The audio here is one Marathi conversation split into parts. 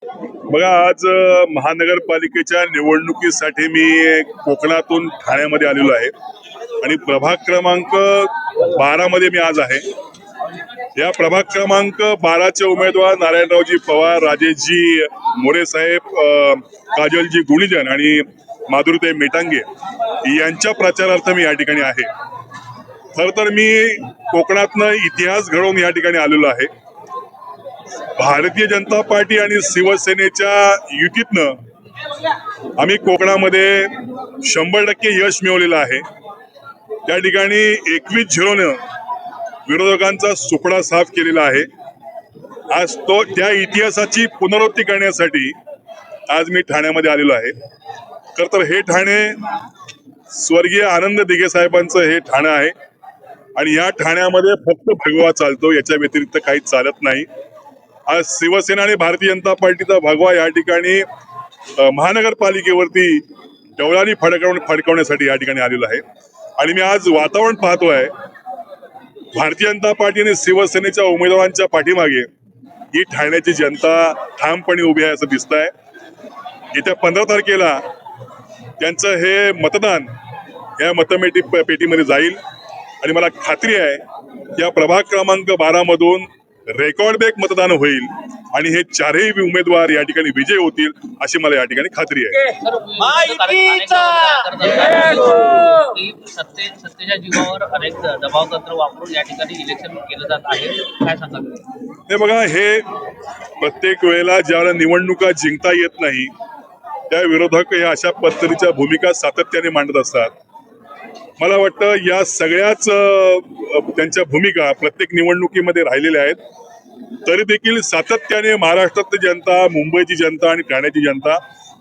बघा आज महानगरपालिकेच्या निवडणुकीसाठी मी कोकणातून ठाण्यामध्ये आलेलो आहे आणि प्रभाग क्रमांक 12 मध्ये मी आज आहे. या प्रभाग क्रमांक 12चे उमेदवार नारायणरावजी पवार, राजेशजी मोरे साहेब, काजलजी गुणीजन आणि माधुरीताई मेटांगे यांच्या प्रचारार्थ मी या ठिकाणी आहे. खर तर मी कोकणातनं इतिहास घडवून या ठिकाणी आलेलो आहे. भारतीय जनता पार्टी आणि शिवसेनेच्या युतीतनं आम्ही कोकणामध्ये 100% यश मिळवलेलं आहे. त्या ठिकाणी 21-0 विरोधकांचा सुपडा साफ केलेला आहे. आज त्या इतिहासाची पुनरावृत्ती करण्यासाठी आज मी ठाण्यामध्ये आलेलो आहे. खर तर हे ठाणे स्वर्गीय आनंद दिघे साहेबांचं हे ठाणं आहे आणि या ठाण्यामध्ये फक्त भगवा चालतो, याच्या व्यतिरिक्त काही चालत नाही. आज शिवसेना आणि भारतीय जनता पार्टीचा भगवा या ठिकाणी महानगरपालिकेवरती डवळानी फडकवण्यासाठी या ठिकाणी आलेलो आहे. आणि मी आज वातावरण पाहतोय, भारतीय जनता पार्टी आणि शिवसेनेच्या उमेदवारांच्या पाठीमागे ही ठाण्याची जनता ठामपणे उभी आहे असं दिसत आहे. येत्या 15 तारखेला त्यांचं हे मतदान या पेटीमध्ये जाईल आणि मला खात्री आहे या प्रभाग क्रमांक 12 मधून रेकॉर्ड ब्रेक मतदान होईल आणि हे चारही उमेदवार या ठिकाणी विजय होतील अशी मला या ठिकाणी खात्री आहे. सत्तेच्या जीवावर अनेक दबाव तंत्र वापरून या ठिकाणी इलेक्शन केलं जात आहे, काय सांगाल? हे बघा, हे प्रत्येक वेळेला ज्यावेळेला निवडणुका जिंकता येत नाही त्या विरोधक हे अशा पद्धतीच्या भूमिका सातत्याने मांडत असतात. मला वाटतं या सगळ्याच त्यांच्या भूमिका प्रत्येक निवडणुकीमध्ये राहिलेल्या आहेत. तरी देखील सातत्याने महाराष्ट्रातली जनता, मुंबईची जनता आणि ठाण्याची जनता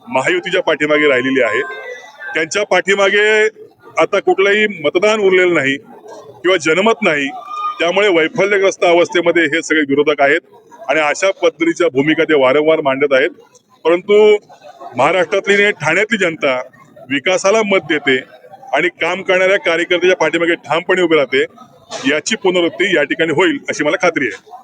महायुतीच्या पाठीमागे राहिलेली आहे. त्यांच्या पाठीमागे आता कुठलंही मतदान उरलेलं नाही किंवा जनमत नाही. त्यामुळे वैफल्यग्रस्त अवस्थेमध्ये हे सगळे विरोधक आहेत आणि अशा पद्धतीच्या भूमिका ते वारंवार मांडत आहेत. परंतु महाराष्ट्रातली आणि ठाण्यातली जनता विकासाला मत देते आणि काम करणाऱ्या कार्यकर्त्याच्या पाठीमागे ठामपणे उभे राहते. याची पुनरावृत्ती या ठिकाणी होईल अशी मला खात्री आहे.